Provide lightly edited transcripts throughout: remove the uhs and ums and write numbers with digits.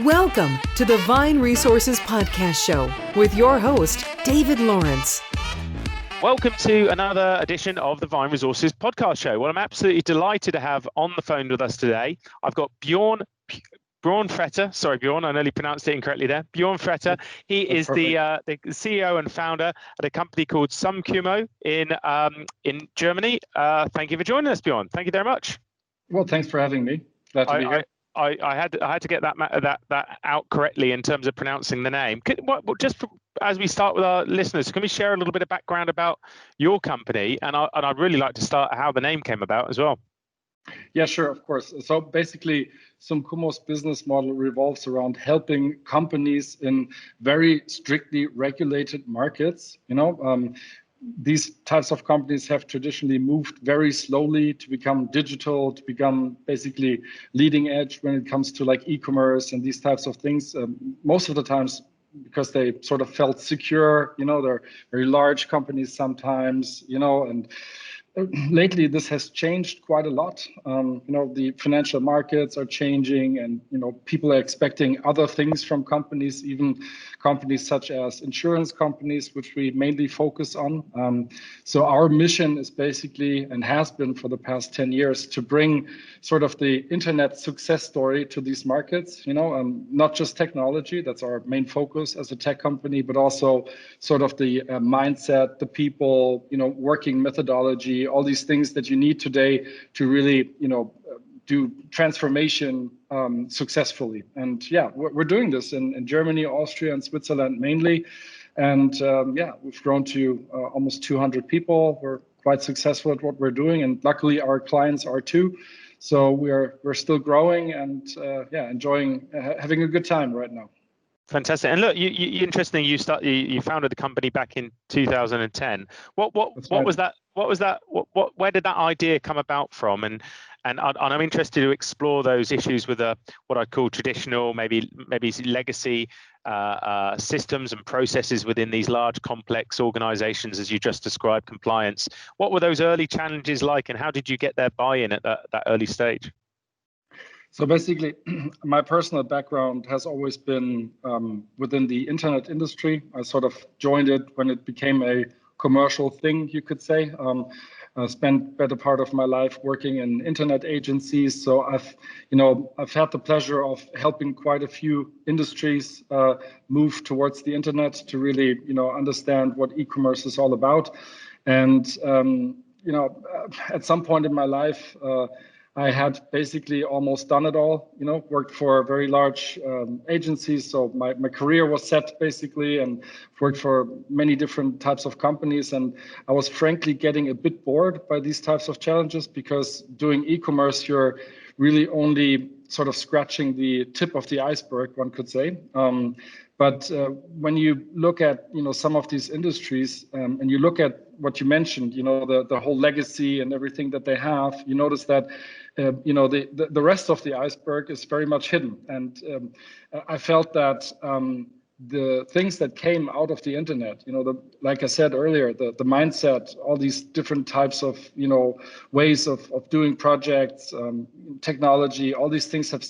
Welcome to the Vine Resources Podcast Show with your host, David Lawrence. Welcome to another edition of the Vine Resources Podcast Show. Well, I'm absolutely delighted to have on the phone with us today. I've got Bjoern Fretter. Sorry, Bjoern, I nearly pronounced it incorrectly there. Bjoern Fretter. He is the CEO and founder at a company called sumcumo in Germany. Thank you for joining us, Bjoern. Thank you very much. Well, thanks for having me. Glad to be here. I had to get that out correctly in terms of pronouncing the name. As we start with our listeners, can we share a little bit of background about your company? And I'd really like to start how the name came about as well. Yeah, sure, of course. So basically, sumcumo's business model revolves around helping companies in very strictly regulated markets. These types of companies have traditionally moved very slowly to become digital, to become basically leading edge when it comes to like e-commerce and these types of things. Most of the times because they sort of felt secure, they're very large companies sometimes, and lately this has changed quite a lot. The financial markets are changing and, people are expecting other things from companies, even companies such as insurance companies, which we mainly focus on. So our mission is basically, and has been for the past 10 years, to bring sort of the internet success story to these markets, not just technology, that's our main focus as a tech company, but also sort of the mindset, the people, working methodology, all these things that you need today to really, do transformation successfully. And yeah, we're doing this in Germany, Austria, and Switzerland mainly. And we've grown to almost 200 people. We're quite successful at what we're doing, and luckily our clients are too. So we're still growing and enjoying having a good time right now. Fantastic. And look, you interesting. You founded the company back in 2010. What was that? Where did that idea come about from? And I'm interested to explore those issues with what I call traditional, maybe legacy systems and processes within these large, complex organizations, as you just described, compliance. What were those early challenges like, and how did you get their buy-in at that early stage? So basically, my personal background has always been within the internet industry. I sort of joined it when it became a commercial thing, you could say. I spent better part of my life working in internet agencies. So I've had the pleasure of helping quite a few industries move towards the internet to really, understand what e-commerce is all about. And, at some point in my life, I had basically almost done it all, worked for very large agencies. So my career was set basically, and worked for many different types of companies. And I was frankly getting a bit bored by these types of challenges, because doing e-commerce, you're really only sort of scratching the tip of the iceberg, one could say. But when you look at, some of these industries and you look at what you mentioned, the whole legacy and everything that they have, you notice that, the rest of the iceberg is very much hidden. And I felt that the things that came out of the internet, like I said earlier, the mindset, all these different types of, ways of doing projects, technology, all these things have,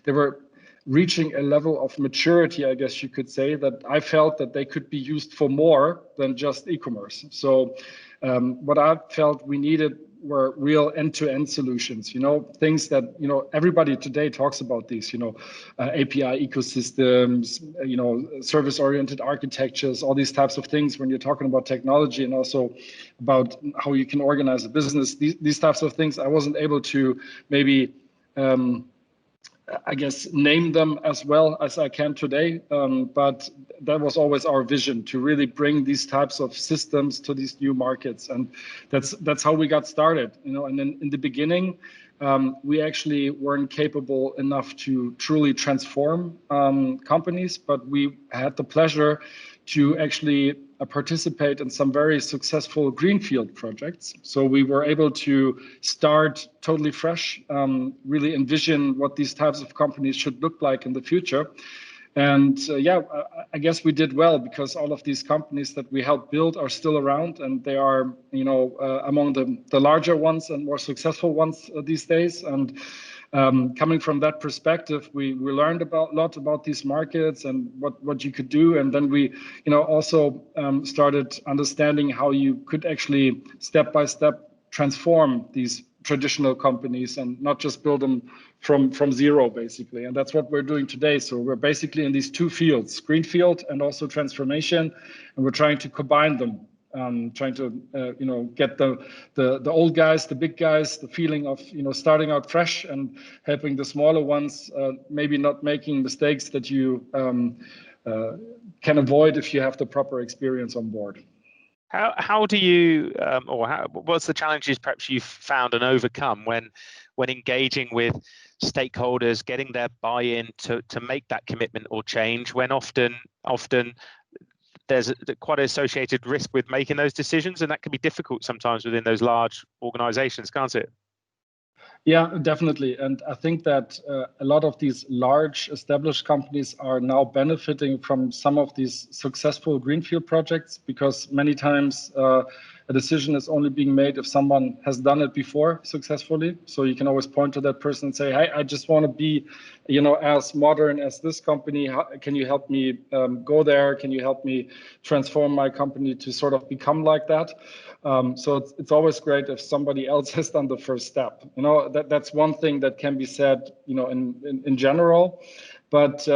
they were reaching a level of maturity, I guess you could say, that I felt that they could be used for more than just e-commerce. So what I felt we needed were real end-to-end solutions, things that, everybody today talks about these, API ecosystems, service-oriented architectures, all these types of things when you're talking about technology, and also about how you can organize a business. These types of things, I wasn't able to maybe name them as well as I can today, but that was always our vision, to really bring these types of systems to these new markets, and that's how we got started. And then in the beginning, we actually weren't capable enough to truly transform companies, but we had the pleasure to actually participate in some very successful greenfield projects. So we were able to start totally fresh, really envision what these types of companies should look like in the future. And I guess we did well because all of these companies that we helped build are still around, and they are, among the larger ones and more successful ones these days. And coming from that perspective, we learned a lot about these markets and what you could do, and then we, also started understanding how you could actually step by step transform these traditional companies and not just build them from zero, basically. And that's what we're doing today. So we're basically in these two fields, greenfield and also transformation, and we're trying to combine them. Trying to get the old guys, the big guys, the feeling of starting out fresh, and helping the smaller ones maybe not making mistakes that you can avoid if you have the proper experience on board. How do you what's the challenges perhaps you've found and overcome when engaging with stakeholders, getting their buy-in to make that commitment or change, when often there's quite an associated risk with making those decisions, and that can be difficult sometimes within those large organizations, can't it? Yeah, definitely. And I think that a lot of these large established companies are now benefiting from some of these successful greenfield projects, because many times a decision is only being made if someone has done it before successfully. So you can always point to that person and say, hey, I just want to be, as modern as this company. Can you help me go there? Can you help me transform my company to sort of become like that? So it's always great if somebody else has done the first step. That's one thing that can be said, in general. But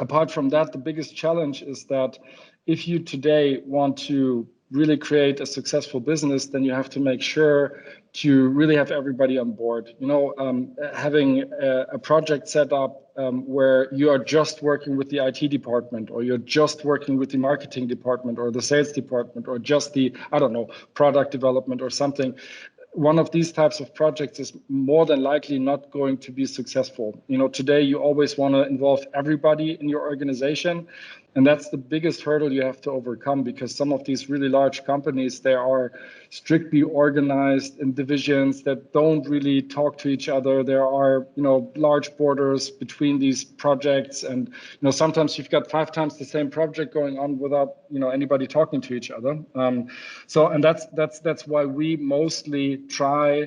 apart from that, the biggest challenge is that if you today want to really create a successful business, then you have to make sure to really have everybody on board. Having a project set up where you are just working with the IT department, or you're just working with the marketing department, or the sales department, or just the, product development or something. One of these types of projects is more than likely not going to be successful. Today you always want to involve everybody in your organization. And that's the biggest hurdle you have to overcome, because some of these really large companies, they are strictly organized in divisions that don't really talk to each other. There are, large borders between these projects. And, sometimes you've got 5 times the same project going on without, anybody talking to each other. And that's why we mostly try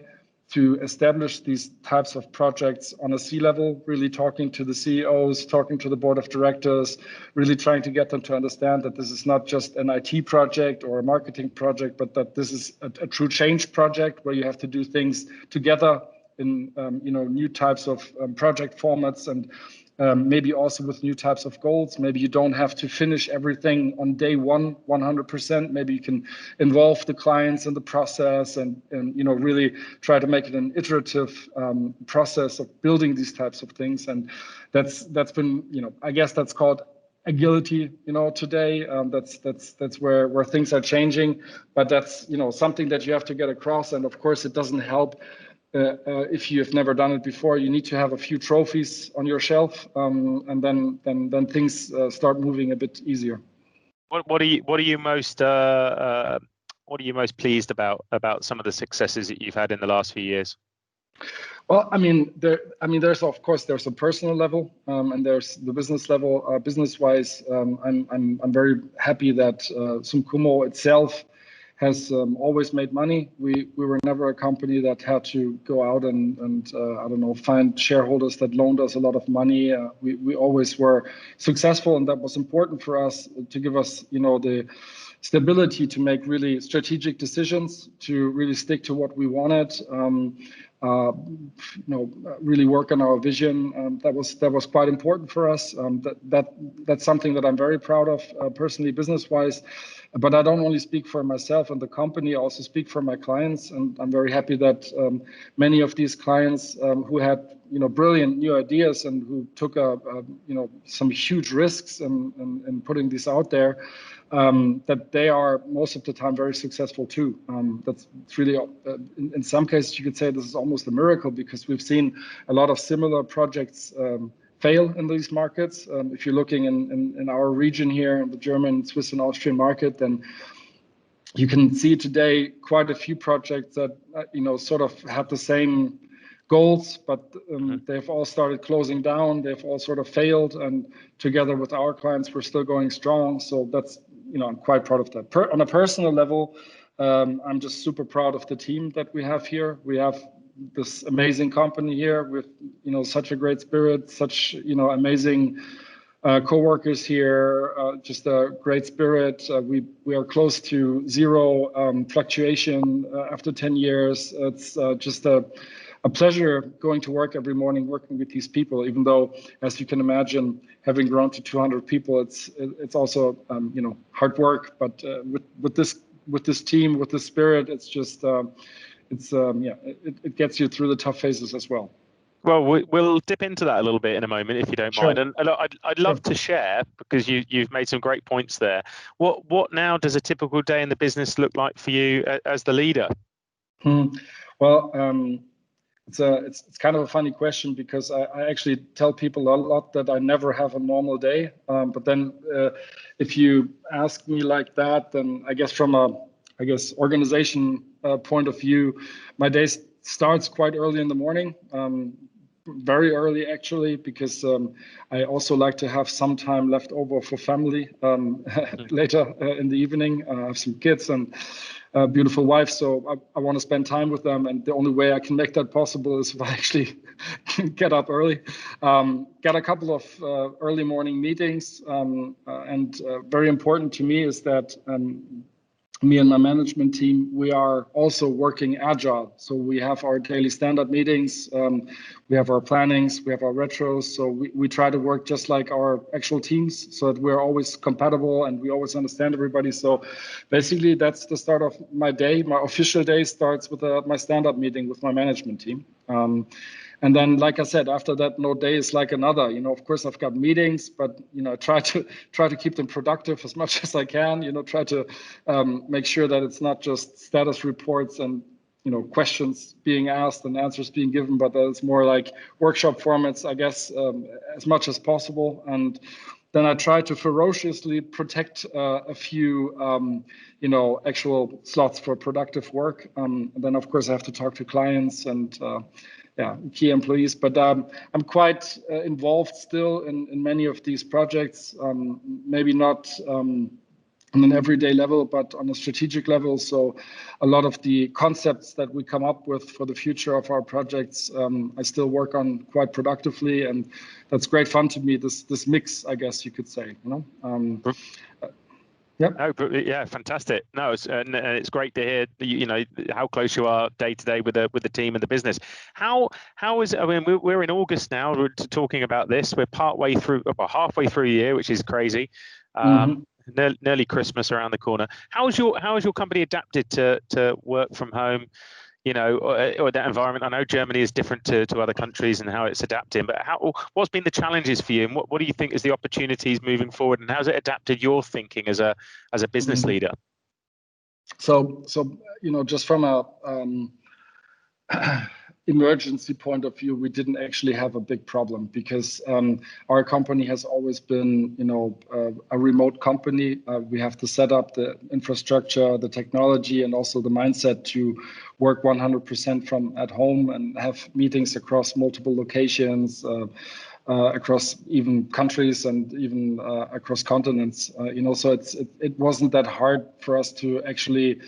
to establish these types of projects on a C-level, really talking to the CEOs, talking to the board of directors, really trying to get them to understand that this is not just an IT project or a marketing project, but that this is a true change project where you have to do things together in new types of project formats, and maybe also with new types of goals. Maybe you don't have to finish everything on day one, 100%. Maybe you can involve the clients in the process, and really try to make it an iterative process of building these types of things. And that's been, I guess that's called agility, today. That's where things are changing, but that's, something that you have to get across. And of course, it doesn't help if you have never done it before. You need to have a few trophies on your shelf, and then things start moving a bit easier. What are you most pleased about some of the successes that you've had in the last few years? Well, there's of course a personal level, and there's the business level. Business-wise, I'm very happy that sumcumo itself has always made money. We were never a company that had to go out and find shareholders that loaned us a lot of money. We always were successful, and that was important for us to give us, the stability to make really strategic decisions, to really stick to what we wanted. Really work on our vision. That was quite important for us. That's something that I'm very proud of personally, business-wise. But I don't only speak for myself and the company, I also speak for my clients. And I'm very happy that many of these clients who had brilliant new ideas and who took some huge risks in putting this out there, that they are most of the time very successful too. That's really, in some cases, you could say this is almost a miracle, because we've seen a lot of similar projects fail in these markets. If you're looking in our region here, in the German, Swiss, and Austrian market, then you can see today quite a few projects that sort of have the same goals, but they've all started closing down. They've all sort of failed, and together with our clients, we're still going strong. So that's, I'm quite proud of that. On a personal level, I'm just super proud of the team that we have here. We have this amazing company here with, such a great spirit, such, amazing co-workers here, just a great spirit. We are close to zero fluctuation after 10 years. It's just a pleasure going to work every morning, working with these people, even though, as you can imagine, having grown to 200 people, it's also, hard work. But with this team, with this spirit, it's just, it gets you through the tough phases as well. Well, we'll dip into that a little bit in a moment, if you don't mind. And I'd love to share, because you've made some great points there. What now does a typical day in the business look like for you as the leader? Well, it's kind of a funny question, because I actually tell people a lot that I never have a normal day. But then if you ask me like that, then I guess from organization point of view, my day starts quite early in the morning. Very early, actually, because I also like to have some time left over for family later in the evening. I have some kids and a beautiful wife, so I want to spend time with them. And the only way I can make that possible is if I actually get up early. Got a couple of early morning meetings, and very important to me is that me and my management team, we are also working agile. So we have our daily stand-up meetings, we have our plannings, we have our retros. So we try to work just like our actual teams, so that we're always compatible and we always understand everybody. So basically, that's the start of my day. My official day starts with my stand-up meeting with my management team. And then, like I said, after that, no day is like another. Of course, I've got meetings, but try to keep them productive as much as I can. Try to make sure that it's not just status reports and questions being asked and answers being given, but that it's more like workshop formats, I guess, as much as possible. And then I try to ferociously protect a few, actual slots for productive work. And then, of course, I have to talk to clients and key employees. But I'm quite involved still in many of these projects, maybe not on an everyday level, but on a strategic level. So a lot of the concepts that we come up with for the future of our projects, I still work on quite productively. And that's great fun to me, this mix, I guess you could say. Yeah, fantastic. No, it's great to hear how close you are day to day with the team and the business. How is it? I mean, we're in August now. We're talking about this. We're halfway through a year, which is crazy. Nearly Christmas around the corner. How has your company adapted to work from home? Or that environment. I know Germany is different to other countries and how it's adapting, but what's been the challenges for you, and what do you think is the opportunities moving forward, and how's it adapted your thinking as a business leader? So just from a emergency point of view, we didn't actually have a big problem, because our company has always been, a remote company. We have the setup, the infrastructure, the technology, and also the mindset to work 100% from at home and have meetings across multiple locations, across even countries and even across continents. So it wasn't that hard for us to actually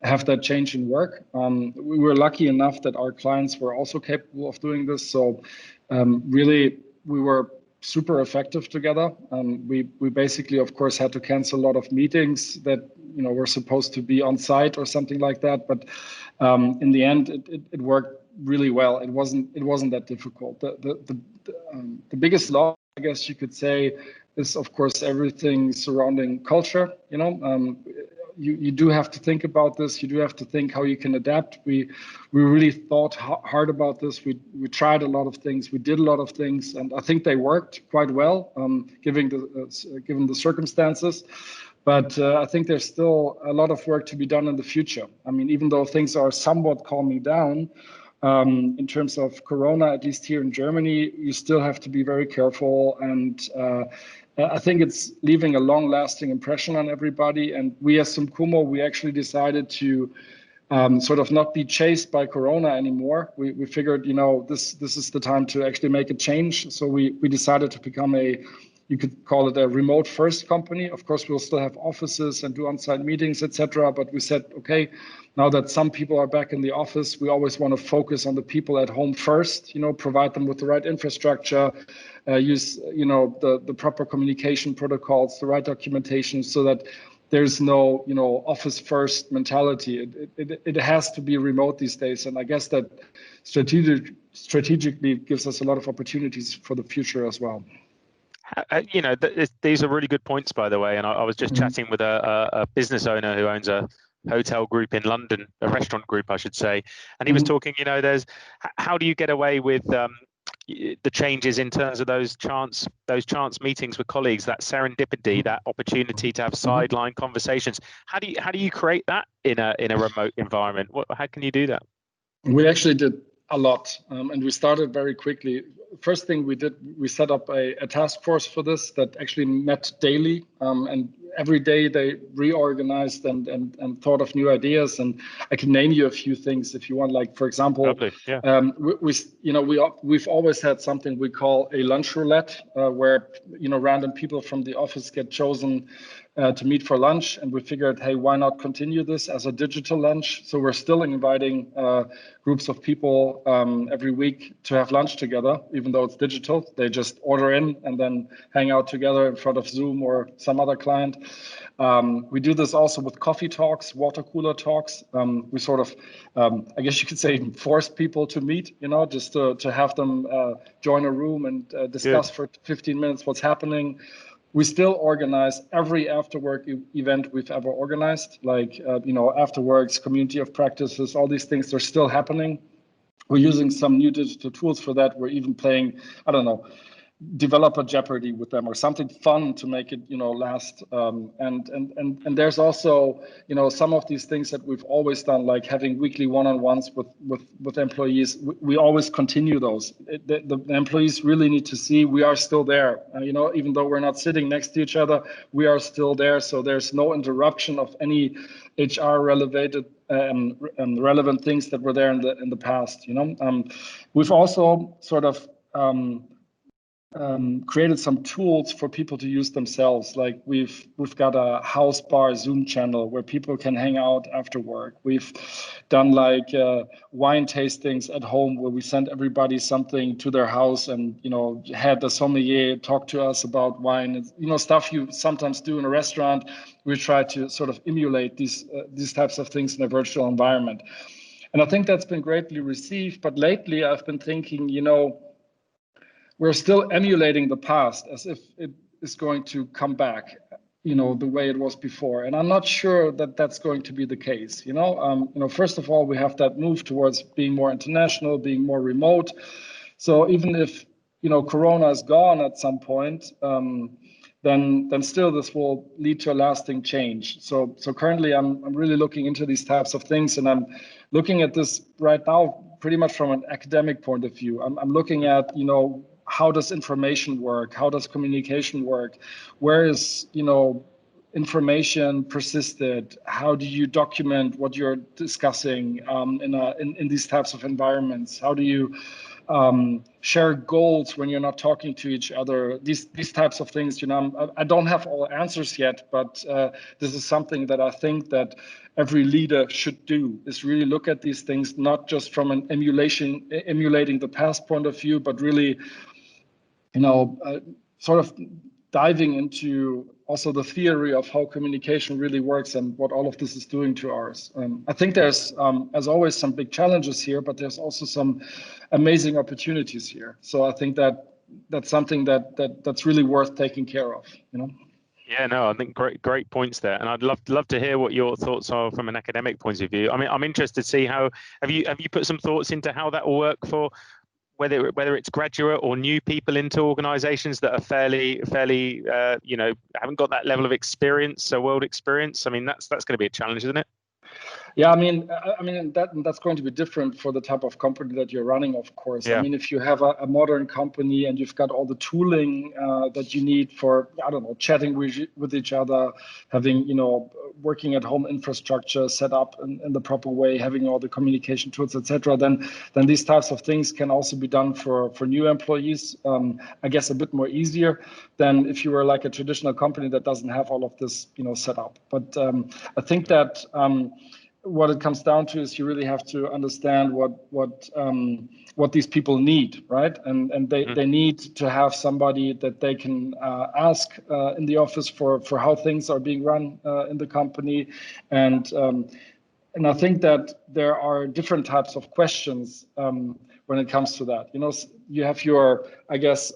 have that change in work. We were lucky enough that our clients were also capable of doing this. So really, we were super effective together. We basically, of course, had to cancel a lot of meetings that were supposed to be on site or something like that. But in the end, it worked really well. It wasn't that difficult. The biggest loss, I guess you could say, is of course everything surrounding culture. You do have to think about this. You do have to think how you can adapt. We really thought hard about this. We tried a lot of things. We did a lot of things, and I think they worked quite well, given the circumstances. But I think there's still a lot of work to be done in the future. I mean, even though things are somewhat calming down in terms of Corona, at least here in Germany, you still have to be very careful. And I think it's leaving a long-lasting impression on everybody. And we as sumcumo, we actually decided to sort of not be chased by Corona anymore. We figured, this is the time to actually make a change. So we decided to become you could call it a remote first company. Of course, we'll still have offices and do on-site meetings, etc. But we said, okay, now that some people are back in the office, we always want to focus on the people at home first, provide them with the right infrastructure, use, the proper communication protocols, the right documentation, so that there's no, office first mentality. It has to be remote these days. And I guess that strategically gives us a lot of opportunities for the future as well. These are really good points, by the way. And I was just chatting with a business owner who owns a hotel group in London, a restaurant group, I should say. And he was talking, how do you get away with the changes in terms of those chance meetings with colleagues, that serendipity, that opportunity to have sideline conversations? How do you create that in a remote environment? How can you do that? We actually did a lot, and we started very quickly. First thing we did, we set up a task force for this that actually met daily, and every day they reorganized and thought of new ideas. And I can name you a few things if you want. Like, for example, we've always had something we call a lunch roulette, where random people from the office get chosen to meet for lunch, and we figured, hey, why not continue this as a digital lunch? So we're still inviting groups of people every week to have lunch together, even though it's digital. They just order in and then hang out together in front of Zoom or some other client. We do this also with coffee talks, water cooler talks. We sort of, I guess you could say, force people to meet, just to have them join a room and discuss for 15 minutes what's happening. We still organize every after-work event we've ever organized, like, after-works, community of practices, all these things are still happening. We're using some new digital tools for that. We're even playing, developer Jeopardy with them or something fun to make it, last. And there's also, some of these things that we've always done, like having weekly one-on-ones with employees. We always continue those. The employees really need to see we are still there. Even though we're not sitting next to each other, we are still there. So there's no interruption of any HR relevant things that were there in the past. We've also sort of created some tools for people to use themselves. Like we've got a house bar Zoom channel where people can hang out after work. We've done like wine tastings at home where we sent everybody something to their house and had the sommelier talk to us about wine. Stuff you sometimes do in a restaurant. We try to sort of emulate these types of things in a virtual environment, and I think that's been greatly received. But lately, I've been thinking, we're still emulating the past as if it is going to come back, the way it was before. And I'm not sure that that's going to be the case. First of all, we have that move towards being more international, being more remote. So even if, Corona is gone at some point, then still this will lead to a lasting change. So currently I'm really looking into these types of things, and I'm looking at this right now pretty much from an academic point of view. I'm looking at, how does information work? How does communication work? Where is, information persisted? How do you document what you're discussing in these types of environments? How do you share goals when you're not talking to each other? These types of things, I don't have all answers yet, but this is something that I think that every leader should do, is really look at these things, not just from an emulating the past point of view, but really sort of diving into also the theory of how communication really works and what all of this is doing to ours. I think there's, as always, some big challenges here, but there's also some amazing opportunities here. So I think that's something that's really worth taking care of. Yeah, no, I think great points there, and I'd love to hear what your thoughts are from an academic point of view. I mean, I'm interested to see how have you put some thoughts into how that will work for whether it's graduate or new people into organizations that are fairly haven't got that level of experience, so world experience. I mean, that's going to be a challenge, isn't it? Yeah, I mean that's going to be different for the type of company that you're running, of course. I Yeah. mean, if you have a modern company and you've got all the tooling that you need for, I don't know, chatting with each other, having, working at home infrastructure set up in the proper way, having all the communication tools, etc., then these types of things can also be done for new employees. I guess a bit more easier than if you were like a traditional company that doesn't have all of this, set up. But I think that. What it comes down to is you really have to understand what these people need, right? And they need to have somebody that they can ask in the office for how things are being run in the company, and I think that there are different types of questions when it comes to that. You have your, I guess,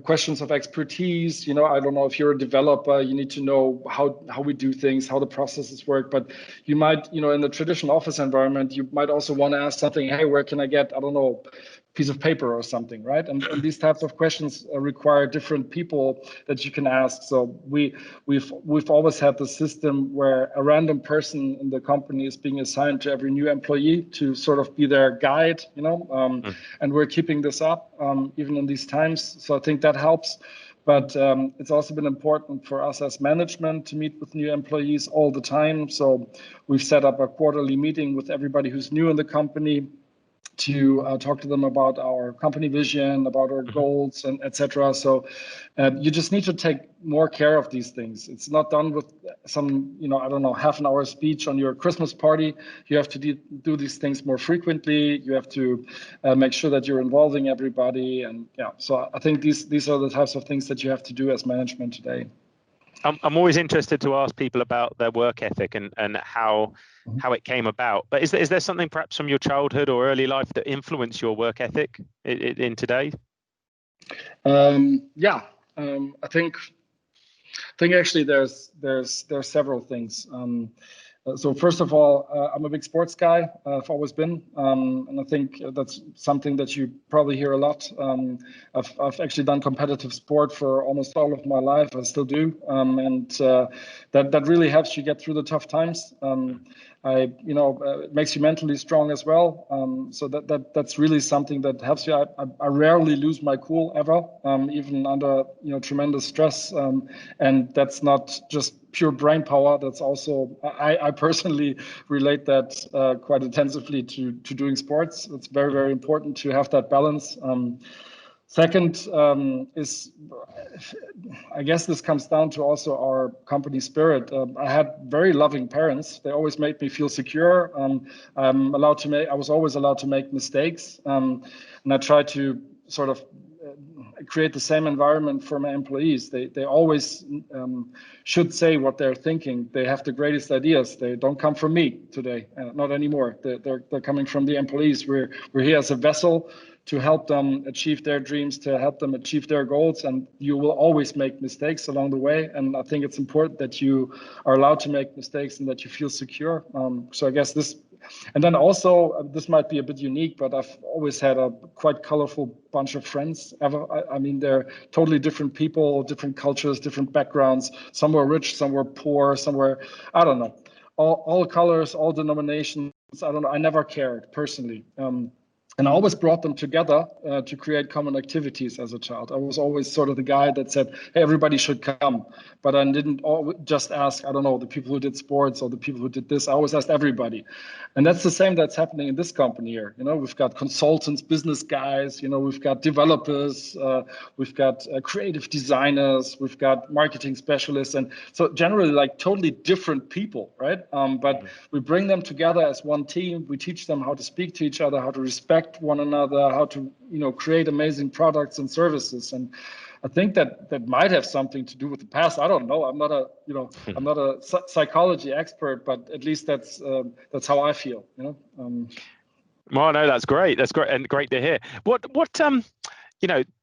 questions of expertise. I don't know, if you're a developer, you need to know how we do things, how the processes work. But you might, in the traditional office environment, you might also want to ask something. Hey, where can I get, I don't know, piece of paper or something, right? And these types of questions require different people that you can ask. So we've always had the system where a random person in the company is being assigned to every new employee to sort of be their guide, and we're keeping this up even in these times. So I think that helps. But it's also been important for us as management to meet with new employees all the time. So we've set up a quarterly meeting with everybody who's new in the company to talk to them about our company vision, about our goals, and etc. So you just need to take more care of these things. It's not done with some, I don't know, half an hour speech on your Christmas party. You have to do these things more frequently. You have to make sure that you're involving everybody. And so I think these are the types of things that you have to do as management today. I'm always interested to ask people about their work ethic and how it came about. But is there something perhaps from your childhood or early life that influenced your work ethic in today? I think actually there's several things. So first of all, I'm a big sports guy. I've always been, and I think that's something that you probably hear a lot. I've actually done competitive sport for almost all of my life. I still do, and that really helps you get through the tough times. It makes you mentally strong as well. So that's really something that helps you. I rarely lose my cool ever, even under tremendous stress, and that's not just pure brain power. That's also, I personally relate that quite intensively to doing sports. It's very, very important to have that balance. Second is, I guess this comes down to also our company spirit. I had very loving parents. They always made me feel secure. I was always allowed to make mistakes, and I try to sort of create the same environment for my employees. They always should say what they're thinking. They have the greatest ideas. They don't come from me today, not anymore. They're coming from the employees. We're here as a vessel to help them achieve their dreams, to help them achieve their goals. And you will always make mistakes along the way. And I think it's important that you are allowed to make mistakes and that you feel secure. So I guess this. And then also, this might be a bit unique, but I've always had a quite colorful bunch of friends. I mean, they're totally different people, different cultures, different backgrounds. Some were rich, some were poor, some were, I don't know, all colors, all denominations. I don't know. I never cared personally. And I always brought them together to create common activities as a child. I was always sort of the guy that said, hey, everybody should come. But I didn't just ask, I don't know, the people who did sports or the people who did this. I always asked everybody. And that's the same that's happening in this company here. We've got consultants, business guys, we've got developers, we've got creative designers, we've got marketing specialists. And so generally like totally different people, right? But we bring them together as one team. We teach them how to speak to each other, how to respect one another, how to create amazing products and services. And I think that might have something to do with the past. I don't know. I'm not a psychology expert, but at least that's how I feel. Well, no, that's great. That's great and great to hear. What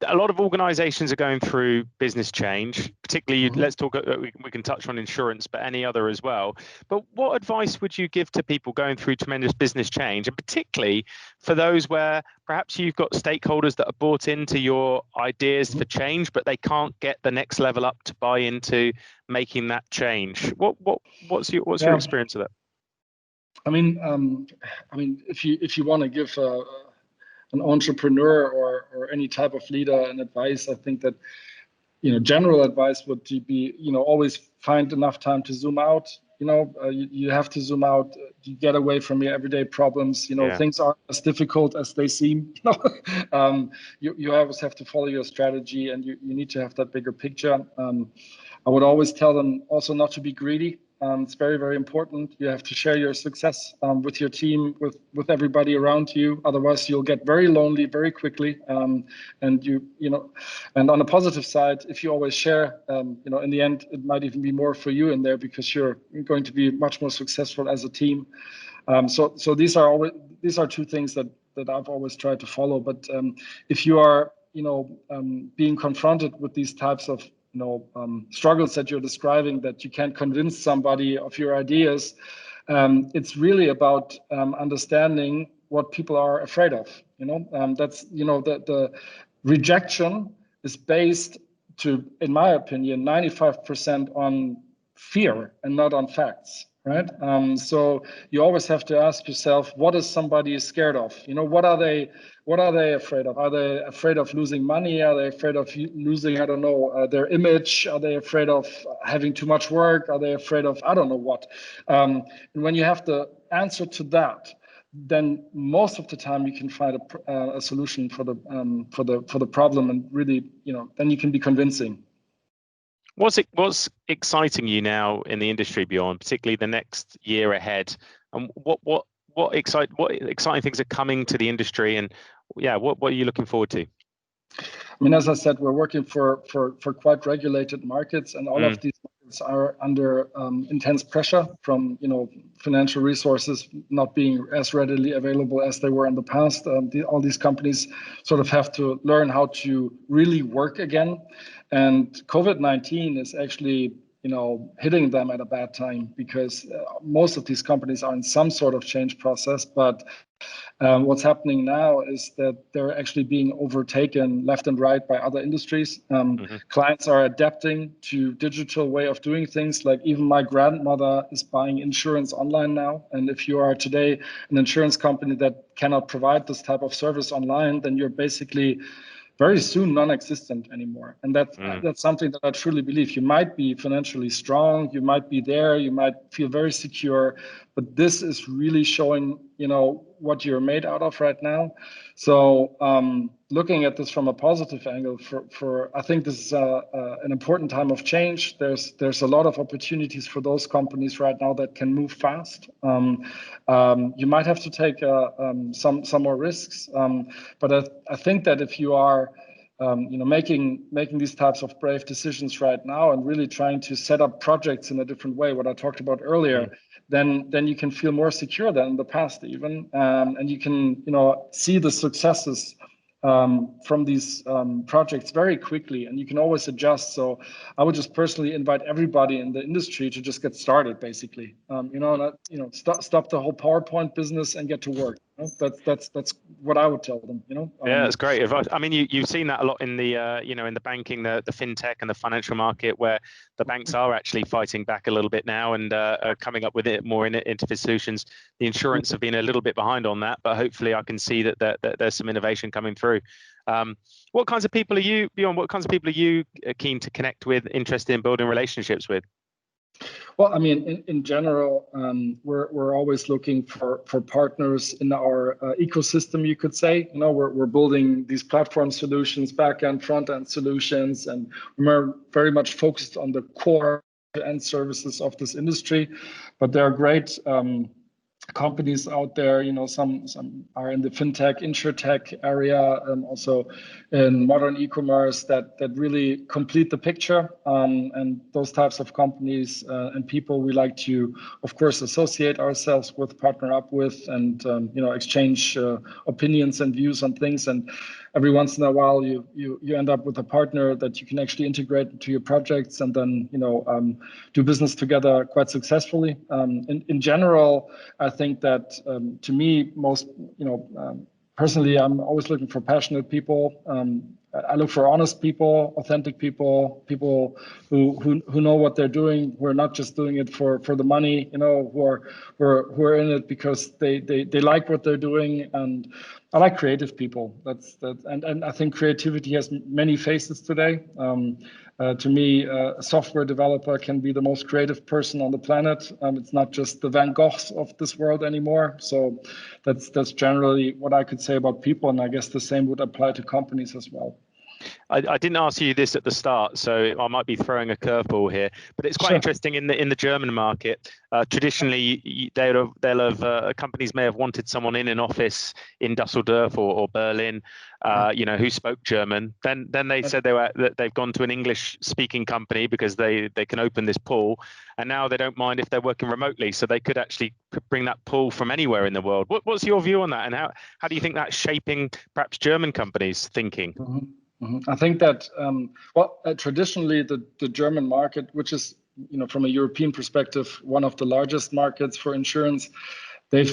a lot of organizations are going through business change, particularly let's talk, we can touch on insurance, but any other as well. But what advice would you give to people going through tremendous business change, and particularly for those where perhaps you've got stakeholders that are bought into your ideas for change, but they can't get the next level up to buy into making that change? What's your experience of that? I mean, if you want to give an entrepreneur or any type of leader an advice, I think that general advice would be always find enough time to zoom out. You have to zoom out. You get away from your everyday problems. Yeah. Things aren't as difficult as they seem. You always have to follow your strategy, and you need to have that bigger picture. I would always tell them also not to be greedy. It's very, very important. You have to share your success with your team, with everybody around you. Otherwise, you'll get very lonely very quickly. And and on the positive side, if you always share, in the end, it might even be more for you in there because you're going to be much more successful as a team. So these are two things that I've always tried to follow. But if you are, being confronted with these types of struggles that you're describing, that you can't convince somebody of your ideas, it's really about understanding what people are afraid of. That's the rejection is based in my opinion, 95% on fear and not on facts. Right. So you always have to ask yourself, what is somebody scared of? What are they afraid of? Are they afraid of losing money? Are they afraid of losing, I don't know, their image? Are they afraid of having too much work? Are they afraid of, I don't know what? And when you have the answer to that, then most of the time you can find a solution for the problem, and really, then you can be convincing. What's exciting you now in the industry, Bjoern, particularly the next year ahead? And what exciting things are coming to the industry, and what are you looking forward to? I mean, as I said, we're working for quite regulated markets, and all of these markets are under intense pressure from financial resources not being as readily available as they were in the past. All these companies sort of have to learn how to really work again, and COVID-19 is actually hitting them at a bad time because most of these companies are in some sort of change process, but what's happening now is that they're actually being overtaken left and right by other industries. Clients are adapting to digital way of doing things. Like even my grandmother is buying insurance online now. And if you are today an insurance company that cannot provide this type of service online, then you're basically very soon non-existent anymore. And that's something that I truly believe. You might be financially strong, you might be there, you might feel very secure, but this is really showing what you're made out of right now. So looking at this from a positive angle, I think this is an important time of change. There's a lot of opportunities for those companies right now that can move fast. You might have to take some more risks, but I think that if you are making these types of brave decisions right now and really trying to set up projects in a different way, what I talked about earlier, then you can feel more secure than in the past even, and you can see the successes from these projects very quickly, and you can always adjust. So I would just personally invite everybody in the industry to just get started, basically. Stop the whole PowerPoint business and get to work. That's what I would tell them. Yeah, that's great advice. I mean, you've seen that a lot in the in the banking, the fintech, and the financial market, where the banks are actually fighting back a little bit now and are coming up with more innovative solutions. The insurance have been a little bit behind on that, but hopefully I can see that there's some innovation coming through. What kinds of people are you, Bjoern? What kinds of people are you keen to connect with, interested in building relationships with? Well, I mean, in general, we're always looking for partners in our ecosystem, you could say. We're building these platform solutions, back-end, front-end solutions, and we're very much focused on the core end services of this industry. But there are great companies out there, some are in the fintech, insurtech area, also in modern e-commerce that really complete the picture. And those types of companies and people we like to, of course, associate ourselves with, partner up with, and exchange opinions and views on things. And every once in a while, you end up with a partner that you can actually integrate into your projects, and then do business together quite successfully. In general, I think that to me, most personally, I'm always looking for passionate people. I look for honest people, authentic people, people who know what they're doing, who are not just doing it for the money, who are in it because they like what they're doing. And I like creative people. And I think creativity has many faces today. To me, a software developer can be the most creative person on the planet. It's not just the Van Goghs of this world anymore. So that's generally what I could say about people, and I guess the same would apply to companies as well. I didn't ask you this at the start, so I might be throwing a curveball here. But it's quite interesting in the German market. Traditionally, companies may have wanted someone in an office in Dusseldorf or Berlin, who spoke German. Then they said that they've gone to an English-speaking company because they can open this pool, and now they don't mind if they're working remotely, so they could actually bring that pool from anywhere in the world. What's your view on that, and how do you think that's shaping perhaps German companies' thinking? I think that traditionally the German market, which is from a European perspective one of the largest markets for insurance, they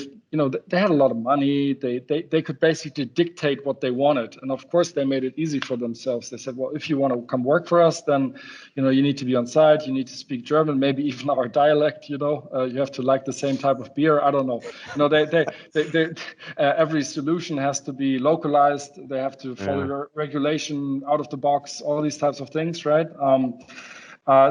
had a lot of money. They could basically dictate what they wanted, and of course they made it easy for themselves. They said, well, if you want to come work for us, then you need to be on site. You need to speak German, maybe even our dialect. You have to like the same type of beer. I don't know. Every solution has to be localized. They have to follow regulation out of the box. All these types of things, right?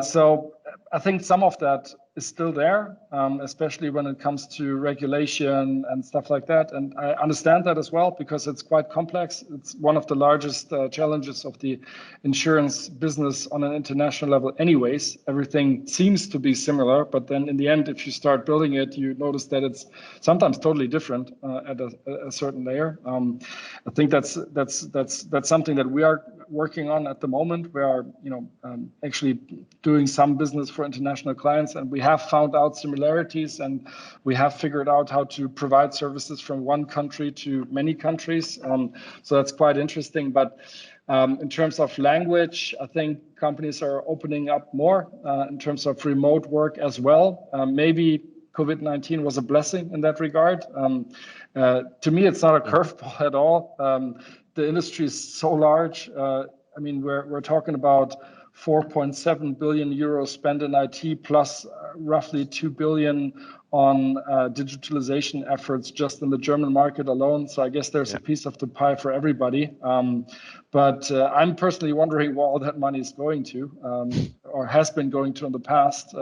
So I think some of that is still there, especially when it comes to regulation and stuff like that. And I understand that as well, because it's quite complex. It's one of the largest challenges of the insurance business on an international level anyways. Everything seems to be similar, but then in the end, if you start building it, you notice that it's sometimes totally different at a certain layer. I think that's something that we are working on at the moment. We are actually doing some business for international clients, and we have found out similarities, and we have figured out how to provide services from one country to many countries. So that's quite interesting. But in terms of language, I think companies are opening up more in terms of remote work as well. Maybe COVID-19 was a blessing in that regard. To me, it's not a curveball at all. The industry is so large. We're talking about 4.7 billion euros spent in IT, plus roughly 2 billion on digitalization efforts just in the German market alone. So I guess there's a piece of the pie for everybody. But I'm personally wondering where all that money is going to, or has been going to in the past,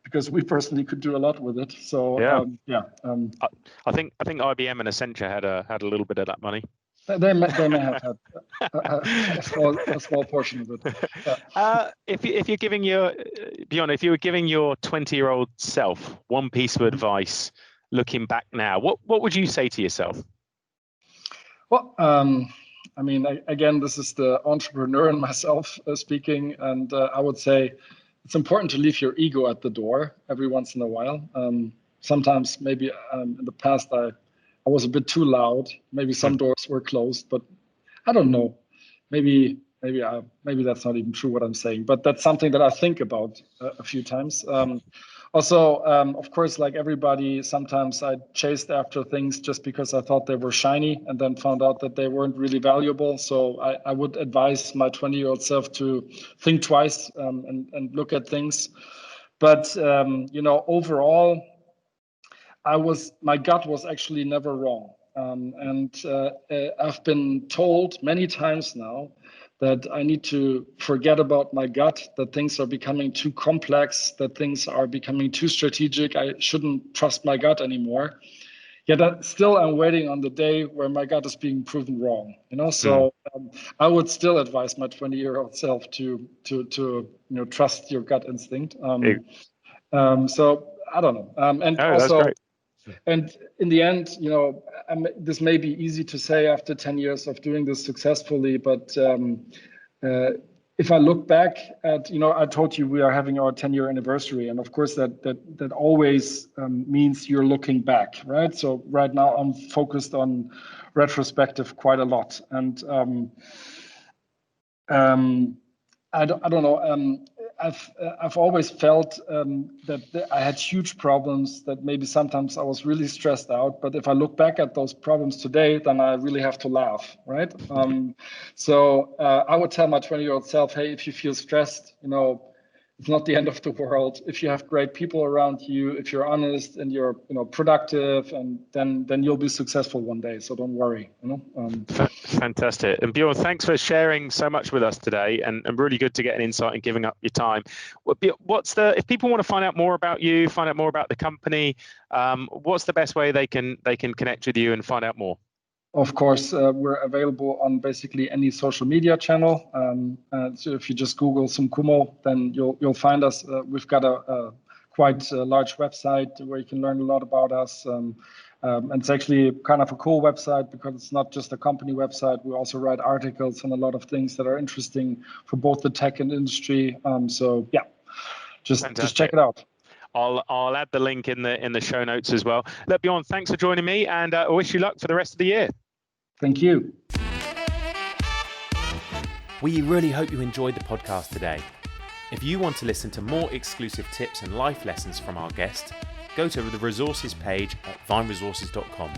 because we personally could do a lot with it. So I think IBM and Accenture had a little bit of that money. They may have had a small portion of it. Yeah. If you're giving Bjoern, if you were giving your 20-year-old self one piece of advice, looking back now, what would you say to yourself? Well, again, this is the entrepreneur in myself speaking, and I would say it's important to leave your ego at the door every once in a while. Sometimes, maybe in the past, I was a bit too loud. Maybe some doors were closed, but I don't know. Maybe that's not even true what I'm saying, but that's something that I think about a few times. Also, of course, like everybody, sometimes I chased after things just because I thought they were shiny, and then found out that they weren't really valuable. So I would advise my 20-year-old self to think twice and look at things. But overall, my gut was actually never wrong. I've been told many times now that I need to forget about my gut, that things are becoming too complex, that things are becoming too strategic. I shouldn't trust my gut anymore. Yet still I'm waiting on the day where my gut is being proven wrong. So I would still advise my 20-year-old self to trust your gut instinct. So I don't know. That's great. And in the end, this may be easy to say after 10 years of doing this successfully, but if I look back at, I told you we are having our 10-year anniversary, and of course that always means you're looking back, right? So right now I'm focused on retrospective quite a lot, and I don't know. I've always felt that I had huge problems, that maybe sometimes I was really stressed out. But if I look back at those problems today, then I really have to laugh, right? So I would tell my 20-year-old self, hey, if you feel stressed, it's not the end of the world. If you have great people around you, if you're honest and you're productive, and then you'll be successful one day. So don't worry. Fantastic. And Bjoern, thanks for sharing so much with us today, and really good to get an insight and giving up your time. If people want to find out more about you, find out more about the company, what's the best way they can connect with you and find out more? Of course, we're available on basically any social media channel. So if you just Google sumcumo, then you'll find us. We've got a quite large website where you can learn a lot about us. And it's actually kind of a cool website because it's not just a company website. We also write articles on a lot of things that are interesting for both the tech and industry. So yeah, just check it out. I'll add the link in the show notes as well. Look, Bjoern, thanks for joining me, and I wish you luck for the rest of the year. Thank you. We really hope you enjoyed the podcast today. If you want to listen to more exclusive tips and life lessons from our guest, go to the resources page at vineresources.com.